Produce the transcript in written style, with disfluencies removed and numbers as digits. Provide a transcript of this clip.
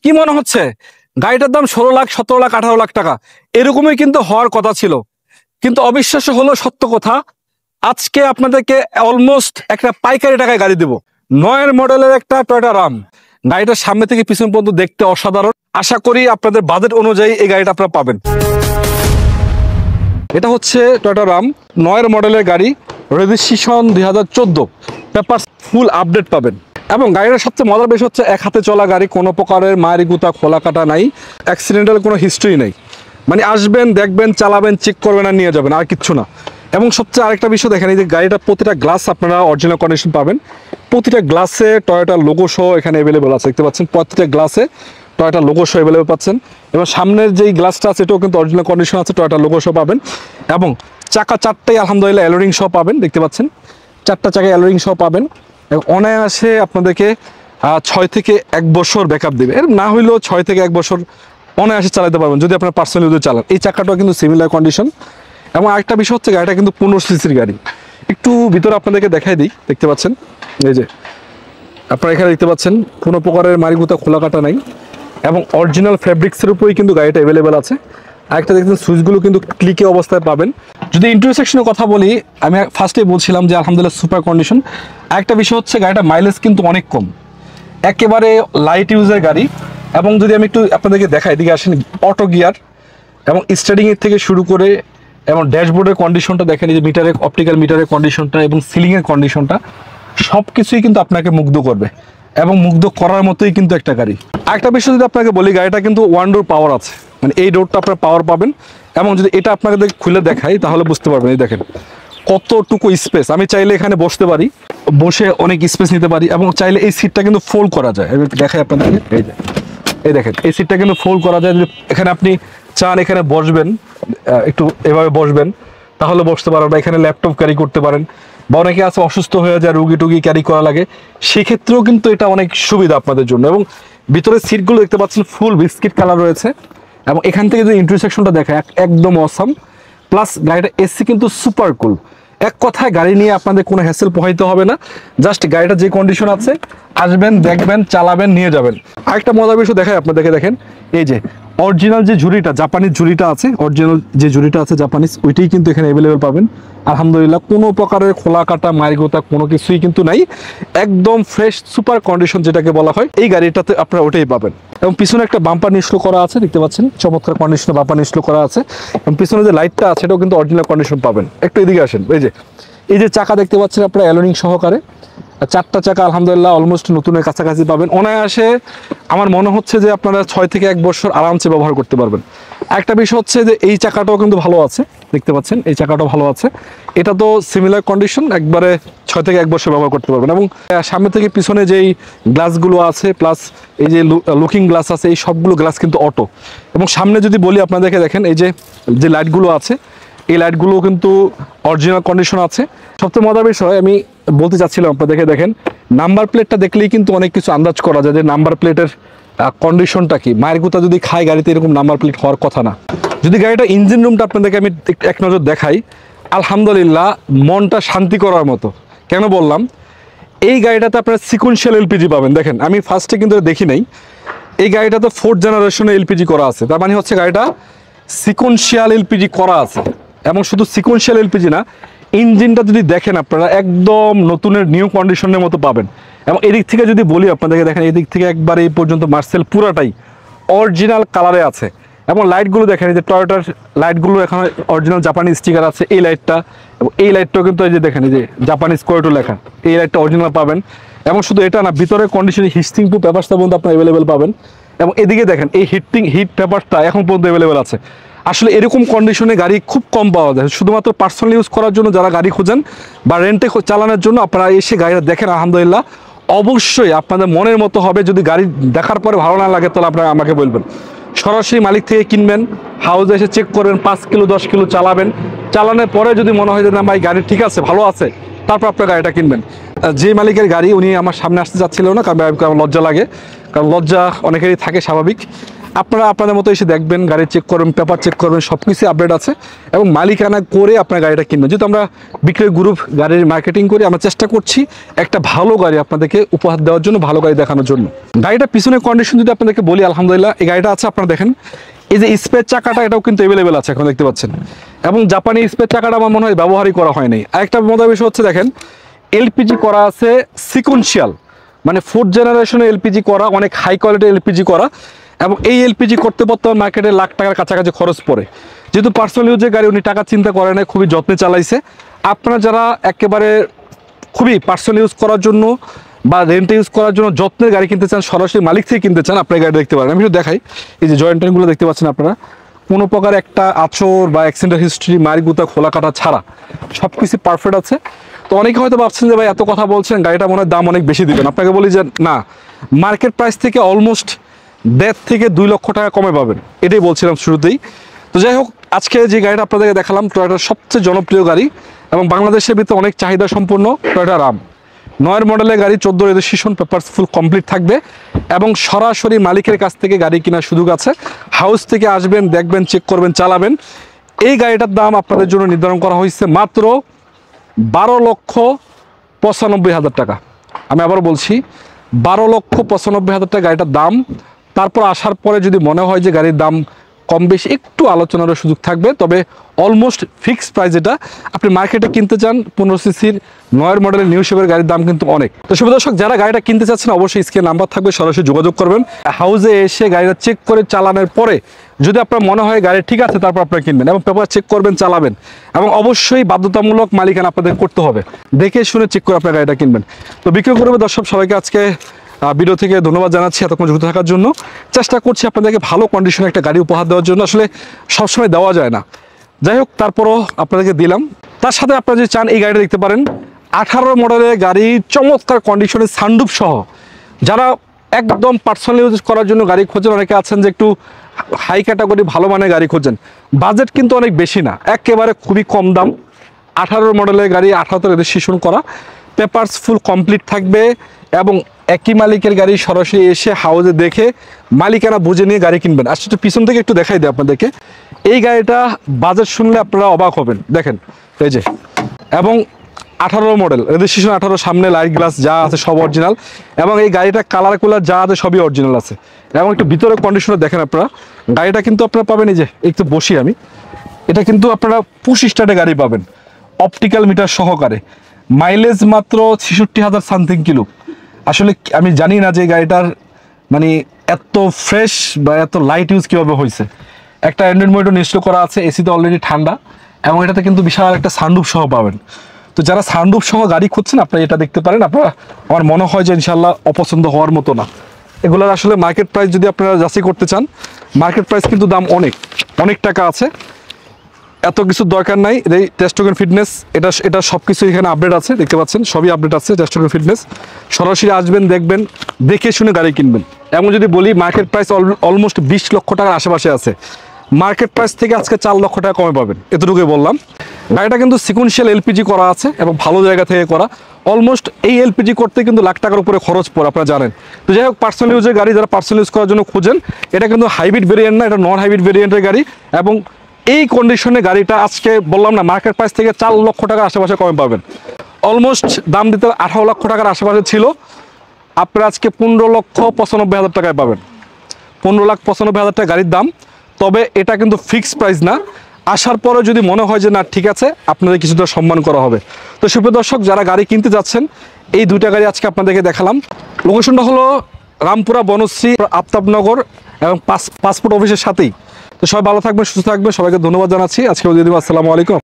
কি মনে হচ্ছে গাড়িটার দাম 16 লাখ, 17 লাখ, 18 লাখ টাকা এরকমই কিন্তু হওয়ার কথা ছিল, কিন্তু অবিশ্বাস্য হলো সত্য কথা। আজকে আপনাদেরকে অলমোস্ট একটা পাইকারি টাকায় গাড়ি দেব। 9 মডেলের একটা টয়োটা রাম। গাড়িটার সামনে থেকে পিছন পর্যন্ত দেখতে অসাধারণ। আশা করি আপনাদের বাজেট অনুযায়ী এই গাড়িটা আপনারা পাবেন। এটা হচ্ছে টয়োটা রাম 9 মডেলের গাড়ি, রেজিস্ট্রেশন 2014, পেপার ফুল আপডেট পাবেন। এবং গাড়িটার সবচেয়ে মজার বিষয় হচ্ছে এক হাতে চলা গাড়ি, কোনো প্রকারের মারি গুতা খোলা কাটা নাই, অ্যাক্সিডেন্টাল কোনো হিস্ট্রি নেই। মানে আসবেন, দেখবেন, চালাবেন, চেক করবেন আর নিয়ে যাবেন, আর কিচ্ছু না। এবং সবচেয়ে আরেকটা বিষয় দেখেন, এই যে গাড়িটা প্রতিটা গ্লাস আপনারা অরিজিনাল কন্ডিশন পাবেন। প্রতিটা গ্লাসে টয়োটার লোগো সহ এখানে অ্যাভেলেবল আছে, দেখতে পাচ্ছেন। প্রতিটা গ্লাসে টয়োটার লোগো সহ অ্যাভেলেবল পাচ্ছেন। এবং সামনের যেই গ্লাসটা আছে এটাও কিন্তু অরিজিনাল কন্ডিশন আছে, টয়োটার লোগো সহ পাবেন। এবং চাকা চারটাই আলহামদুলিল্লাহ অ্যালোরিং সহ পাবেন, দেখতে পাচ্ছেন। চারটা চাকায় অ্যালোরিং সহ পাবেন। অনায়াসে আপনাদেরকে 6 থেকে 1 বছর ব্যাকআপ দেবে, এর না হইলেও 6 থেকে 1 বছর অনায়াসে চালাতে পারবেন যদি আপনার পার্সোনালি যদি চালান। এই চাকাটাও কিন্তু সিমিলার কন্ডিশন। এবং আরেকটা বিষয় হচ্ছে গাড়িটা কিন্তু 15 সিসির গাড়ি। একটু ভিতরে আপনাদেরকে দেখাই দিই, দেখতে পাচ্ছেন। এই যে আপনারা এখানে দেখতে পাচ্ছেন কোনো প্রকারের মারিগুতা খোলা কাটা নাই এবং অরিজিনাল ফ্যাব্রিক্সের উপরেই কিন্তু গাড়িটা অ্যাভেলেবেল আছে। আরেকটা দেখছেন সুইচগুলো কিন্তু ক্লিকে অবস্থায় পাবেন। যদি ইন্টেরিয়র সেকশনের কথা বলি, আমি ফার্স্টেই বলছিলাম যে আলহামদুলিল্লাহ সুপার কন্ডিশন। আরেকটা বিষয় হচ্ছে গাড়িটা মাইলেজ কিন্তু অনেক কম, একেবারে লাইট ইউজের গাড়ি। এবং যদি আমি একটু আপনাদেরকে দেখাই, এদিকে আসেন, অটো গিয়ার এবং স্টার্টিংয়ের থেকে শুরু করে এবং ড্যাশবোর্ডের কন্ডিশনটা দেখেন, এই যে মিটারের অপটিক্যাল মিটারের কন্ডিশনটা এবং সিলিংয়ের কন্ডিশনটা সব কিছুই কিন্তু আপনাকে মুগ্ধ করবে এবং মুগ্ধ করার মতোই কিন্তু একটা গাড়ি। আরেকটা বিষয় যদি আপনাকে বলি, গাড়িটা কিন্তু 1 ডোর পাওয়ার আছে, মানে এই ডোরটা আপনার পাওয়ার পাবেন। এবং যদি এটা আপনাকে খুলে দেখাই তাহলে বুঝতে পারবেন। এই দেখেন কতটুকু স্পেস, আমি চাইলে এখানে বসতে পারি, বসে অনেক স্পেস নিতে পারি। এবং চাইলে এই সিটটা কিন্তু ফোল্ড করা যায়, আমি দেখাই আপনাদেরকে। এই যে এই দেখেন এই সিটটা কিন্তু ফোল্ড করা যায়। যদি এখানে আপনি চান এখানে বসবেন, একটু এভাবে বসবেন তাহলে বসতে পারেন, বা এখানে ল্যাপটপ ক্যারি করতে পারেন, বা অনেকে আছে অসুস্থ হয়ে যায়, রুগী টুগি ক্যারি করা লাগে, সেক্ষেত্রেও কিন্তু এটা অনেক সুবিধা আপনাদের জন্য। এবং ভিতরের সিটগুলো দেখতে পাচ্ছেন ফুল বিস্কিট কালার রয়েছে। এবং এখান থেকে যে ইন্টারসেকশনটা দেখা একদম অসাম। প্লাস গাড়িটা এসি কিন্তু সুপার কুল। এক কথায় গাড়ি নিয়ে আপনাদের কোনো হ্যাসেল পোহাইতে হবে না, জাস্ট গাড়িটা যে কন্ডিশন আছে আসবেন, দেখবেন, চালাবেন, নিয়ে যাবেন। আরেকটা মজার বিষয় দেখায় আপনাদেরকে, দেখেন এই যে অরিজিনাল যে ঝুড়িটা, জাপানিজ ঝুড়িটা আছে, অরিজিনাল যে ঝুড়িটা আছে জাপানিজ, ওইটাই কিন্তু এখানে অ্যাভেলেবেল পাবেন। আলহামদুলিল্লাহ কোনো প্রকারের খোলা কাটা মারিগোতা কোনো কিছুই কিন্তু নাই, একদম ফ্রেশ সুপার কন্ডিশন যেটাকে বলা হয়, এই গাড়িটাতে আপনারা ওটাই পাবেন। এবং পিছনে একটা বাম্পার নিশ্চল করা আছে, দেখতে পাচ্ছেন, চমৎকার কন্ডিশনে বাম্পার নিশ্চল করা আছে। এবং পিছনে যে লাইটটা আছে এটাও কিন্তু অরিজিনাল কন্ডিশন পাবেন। একটু এদিকে আসেন, এই যে চাকা দেখতে পাচ্ছেন আপনারা অ্যালোরিং সহকারে, 4টা চাকা আলহামদুলিল্লাহ অলমোস্ট নতুনের কাছাকাছি পাবেন। অনায়াসে আমার মনে হচ্ছে যে আপনারা 6 থেকে 1 বছর আরামসে ব্যবহার করতে পারবেন। একটা বিষয় হচ্ছে যে এই চাকাটাও কিন্তু ভালো আছে, দেখতে পাচ্ছেন এই চাকাটাও ভালো আছে। এটা তো সিমিলার কন্ডিশন, একবারে 6 থেকে 1 বছর ব্যবহার করতে পারবেন। এবং সামনে থেকে পিছনে যেই গ্লাসগুলো আছে, প্লাস এই যে লুকিং গ্লাস আছে, এই সবগুলো গ্লাস কিন্তু অটো। এবং সামনে যদি বলি আপনাদেরকে, দেখেন এই যে লাইটগুলো আছে, এই লাইটগুলো কিন্তু অরিজিনাল কন্ডিশন আছে। সবচেয়ে মজার বিষয় আমি বলতে চাচ্ছিলাম আপনাদেরকে, দেখেন নাম্বার প্লেটটা দেখলেই কিন্তু অনেক কিছু আন্দাজ করা যায় যে নাম্বার প্লেটের কন্ডিশনটা কি। মায়ের গুতা যদি খায় গাড়িতে, এরকম নাম্বার প্লেট হওয়ার কথা না। যদি গাড়িটা ইঞ্জিন রুমটা আপনাদেরকে আমি এক নজর দেখাই, আলহামদুলিল্লাহ মনটা শান্তি করার মতো। কেন বললাম, এই গাড়িটাতে আপনারা সিকোয়েন্সিয়াল এলপিজি পাবেন। দেখেন আমি ফার্স্টে কিন্তু দেখি নাই, এই গাড়িটাতে 4th জেনারেশনে এলপিজি করা আছে। তার মানে হচ্ছে গাড়িটা সিকোয়েন্সিয়াল এলপিজি করা আছে। এবং শুধু সিকোয়েন্সিয়াল এলপিজি না, ইঞ্জিনটা যদি দেখেন আপনারা একদম নতুনের নিউ কন্ডিশনের মতো পাবেন। এবং এদিক থেকে যদি বলি আপনাদেরকে, দেখেন এদিক থেকে একবার এই পর্যন্ত মার্সেল পুরাটাই অরিজিনাল কালারে আছে। এবং লাইটগুলো দেখেন, এই যে টয়োটার লাইটগুলো এখানে অরিজিনাল জাপানিজ স্টিকার আছে, এই লাইটটা এবং এই লাইটটাও কিন্তু এই যে দেখেন, এই যে জাপানিজ কোয়েটো লেখা, এই লাইটটা অরিজিনাল পাবেন। এবং শুধু এটা না, ভিতরের কন্ডিশনে হিস্টিং প্রুফ পেপারসটা পর্যন্ত আপনার অ্যাভেলেবেল পাবেন। এবং এদিকে দেখেন এই হিট পেপারসটা এখন পর্যন্ত অ্যাভেলেবেল আছে। আসলে এরকম কন্ডিশনে গাড়ি খুব কম পাওয়া যায়। শুধুমাত্র পার্সোনাল ইউজ করার জন্য যারা গাড়ি খোঁজেন বা রেন্টে চালানোর জন্য আপনারা এসে গাড়িটা দেখেন, আলহামদুলিল্লাহ অবশ্যই আপনাদের মনের মতো হবে। যদি গাড়ি দেখার পরে ভালো না লাগে তাহলে আপনারা আমাকে বলবেন। সরাসরি মালিক থেকে কিনবেন, হাউসে এসে চেক করবেন, 5 কিলো 10 কিলো চালাবেন, চালানোর পরে যদি মনে হয় যে না ভাই গাড়ি ঠিক আছে, ভালো আছে, তারপর আপনার গাড়িটা কিনবেন। যে মালিকের গাড়ি, উনি আমার সামনে আসতে যাচ্ছিল না, কারণ লজ্জা লাগে, কারণ লজ্জা অনেকেরই থাকে স্বাভাবিক। আপনারা আপনাদের মতো এসে দেখবেন, গাড়ি চেক করবেন, পেপার চেক করবেন, সব কিছু আপডেট আছে এবং মালিকানা করে আপনার গাড়িটা কিনবেন। যেহেতু আমরা বিক্রয় গ্রুপ গাড়ির মার্কেটিং করি, আমরা চেষ্টা করছি একটা ভালো গাড়ি আপনাদেরকে উপহার দেওয়ার জন্য, ভালো গাড়ি দেখানোর জন্য। গাড়িটা পিছনের কন্ডিশন যদি আপনাদেরকে বলি, আলহামদুলিল্লাহ এই গাড়িটা আছে। আপনারা দেখেন এই যে স্পেয়ার চাকাটা, এটাও কিন্তু অ্যাভেলেবেল আছে এখন দেখতে পাচ্ছেন, এবং জাপানি স্পেয়ার চাকাটা আমার মনে হয় ব্যবহারই করা হয়নি। আরেকটা মজার বিষয় হচ্ছে দেখেন এলপিজি করা আছে সিকোয়েন্সিয়াল, মানে 4th জেনারেশনে এলপিজি করা, অনেক হাই কোয়ালিটি এলপিজি করা, এবং এই এলপিজি করতে বর্তমান মার্কেটে লাখ টাকার কাছাকাছি খরচ পড়ে। যেহেতু পার্সোনাল ইউজের গাড়ি, উনি টাকা চিন্তা করে না, খুবই যত্নে চালাইছে। আপনারা যারা একেবারে খুবই পার্সোনাল ইউজ করার জন্য বা রেন্টে ইউজ করার জন্য যত্নের গাড়ি কিনতে চান, সরাসরি মালিক থেকে কিনতে চান, আপনার গাড়ি দেখতে পারেন। আমি একটু দেখাই, এই যে জয়েন্টগুলো দেখতে পাচ্ছেন আপনারা, কোনো প্রকার একটা আঁচড় বা অ্যাক্সিডেন্ট হিস্ট্রি, মারিগুতা, খোলা কাটা ছাড়া সব কিছু পারফেক্ট আছে। তো অনেকে হয়তো ভাবছেন যে ভাই এত কথা বলছেন, গাড়িটা মনে হয় দাম অনেক বেশি দিবেন। আপনাকে বলি যে না, মার্কেট প্রাইস থেকে অলমোস্ট 1.5 থেকে 2 লক্ষ টাকা কমে পাবেন, এটাই বলছিলাম শুরুতেই। তো যাই হোক, আজকে যে গাড়িটা আপনাদেরকে দেখালাম, টয়োটার সবচেয়ে জনপ্রিয় গাড়ি এবং বাংলাদেশের ভিতরে অনেক চাহিদা সম্পন্ন টয়োটা রাম। 9 মডেলের গাড়ি, 14 রেজিস্ট্রেশন, পেপারস ফুল কমপ্লিট থাকবে এবং সরাসরি মালিকের কাছ থেকে গাড়ি কেনার সুযোগ আছে। হাউস থেকে আসবেন, দেখবেন, চেক করবেন, চালাবেন। এই গাড়িটার দাম আপনাদের জন্য নির্ধারণ করা হয়েছে মাত্র 12,95,000 টাকা। আমি আবার বলছি 12,95,000 টাকা গাড়িটার দাম। তারপর আসার পরে যদি মনে হয় যে গাড়ির দাম কম বেশি একটু আলোচনার সুযোগ থাকবে, তবে অলমোস্ট ফিক্সড প্রাইস। এটা আপনি মার্কেটে কিনতে চান 15 সিসির 9 মডেলের নিউ শেপের গাড়ির দাম কিন্তু অনেক। তো শুভ দর্শক, যারা গাড়িটা কিনতে চাচ্ছেন অবশ্যই স্ক্রিনে নাম্বার থাকবে, সরাসরি যোগাযোগ করবেন। হাউসে এসে গাড়িটা চেক করে চালানোর পরে যদি আপনার মনে হয় গাড়ি ঠিক আছে, তারপর আপনারা কিনবেন এবং পেপার চেক করবেন, চালাবেন, এবং অবশ্যই বাধ্যতামূলক মালিকানা আপনাদের করতে হবে। দেখে শুনে চেক করে আপনার গাড়িটা কিনবেন। তো বিক্রয় করবে দর্শক, সবাইকে আজকে ভিডিও থেকে ধন্যবাদ জানাচ্ছি এতক্ষণ যুক্ত থাকার জন্য। চেষ্টা করছি আপনাদেরকে ভালো কন্ডিশনে একটা গাড়ি উপহার দেওয়ার জন্য, আসলে সবসময় দেওয়া যায় না। যাই হোক, তারপরও আপনাদেরকে দিলাম। তার সাথে আপনারা যদি চান এই গাড়িটা দেখতে পারেন, 18 মডেলের গাড়ি, চমৎকার কন্ডিশনে, সানরুফ সহ। যারা একদম পার্সোনাল ইউজ করার জন্য গাড়ি খোঁজেন, অনেকে আছেন যে একটু হাই ক্যাটাগরি ভালো মানের গাড়ি খোঁজেন, বাজেট কিন্তু অনেক বেশি না, একেবারে খুবই কম দাম। 18 মডেলের গাড়ি, 18তে রেজিস্ট্রেশন করা, পেপারস ফুল কমপ্লিট থাকবে এবং একই মালিকের গাড়ি সরাসরি এসে হাউসে দেখে মালিকানা বুঝে নিয়ে গাড়ি কিনবেন। আসলে একটু পিছন থেকে একটু দেখাই দিই আপনাদেরকে। এই গাড়িটা বাজেট শুনলে আপনারা অবাক হবেন। দেখেন এই যে, এবং 18 মডেল, রেজিস্ট্রেশন 18, সামনে লাইট গ্লাস যা আছে সব অরিজিনাল, এবং এই গাড়িটা কালার কুলার যা আছে সবই অরিজিনাল আছে। এবং একটু ভিতরে কন্ডিশনে দেখেন আপনারা, গাড়িটা কিন্তু আপনারা পাবেন, এই যে একটু বসি আমি, এটা কিন্তু আপনারা পুশ স্টার্টে গাড়ি পাবেন, অপটিক্যাল মিটার সহকারে, মাইলেজ মাত্র 66,000 সামথিং কিলো। আসলে আমি জানি না যে গাড়িটার মানে এত ফ্রেশ বা এত লাইট ইউজ কীভাবে হয়েছে। একটা অ্যান্ড্রয়েড মোডও ইনস্টল করা আছে, এসিতে অলরেডি ঠান্ডা, এবং এটাতে কিন্তু বিশাল একটা সানরুফ সহ পাবেন। তো যারা সানরুফ সহ গাড়ি খুঁজছেন আপনারা এটা দেখতে পারেন। আপনারা, আমার মনে হয় যে ইনশাল্লাহ অপছন্দ হওয়ার মতো না। এগুলোর আসলে মার্কেট প্রাইস যদি আপনারা যাচাই করতে চান, মার্কেট প্রাইস কিন্তু দাম অনেক অনেক টাকা আছে, এত কিছু দরকার নাই। এই টেস্ট টোকেন ফিটনেস, এটা সব কিছু এখানে আপডেট আছে, দেখতে পাচ্ছেন সবই আপডেট আছে। টেস্ট টোকেন ফিটনেস, সরাসরি আসবেন, দেখবেন, দেখে শুনে গাড়ি কিনবেন। এমন যদি বলি মার্কেট প্রাইস অলমোস্ট 20 লক্ষ টাকার আশেপাশে আছে, মার্কেট প্রাইস থেকে আজকে 4 লক্ষ টাকা কমে পাবেন, এতটুকুই বললাম। গাড়িটা কিন্তু সিকোয়েন্সিয়াল এলপিজি করা আছে এবং ভালো জায়গা থেকে করা। অলমোস্ট এই এলপিজি করতে কিন্তু লাখ টাকার উপরে খরচ পড়ে, আপনারা জানেন। তো যাই হোক, পার্সোনাল ইউজের গাড়ি যারা পার্সোনাল ইউজ করার জন্য খুঁজেন, এটা কিন্তু হাইব্রিড ভেরিয়েন্ট না, এটা নন হাইব্রিড ভেরিয়েন্টের গাড়ি, এবং এই কন্ডিশনে গাড়িটা আজকে বললাম না, মার্কেট প্রাইস থেকে 4 লক্ষ টাকার আশেপাশে কমে পাবেন। অলমোস্ট দাম দিতে 18 লক্ষ টাকার আশেপাশে ছিল, আপনারা আজকে 15,95,000 টাকায় পাবেন। 15,95,000 টাকা গাড়ির দাম। তবে এটা কিন্তু ফিক্সড প্রাইস না, আসার পরে যদি মনে হয় যে না ঠিক আছে, আপনাদের কিছুটা সম্মান করা হবে। তো সুপ্রিয় দর্শক, যারা গাড়ি কিনতে যাচ্ছেন, এই দুইটা গাড়ি আজকে আপনাদেরকে দেখালাম। লোকেশনটা হলো রামপুরা, বনশ্রী, আফতাবনগর এবং পাসপোর্ট অফিসের সাথেই। তো সবাই ভালো থাকবেন, সুস্থ থাকবেন, সবাইকে ধন্যবাদ জানাচ্ছি। আজকে দিয়ে দেবো, আসসালামু আলাইকুম।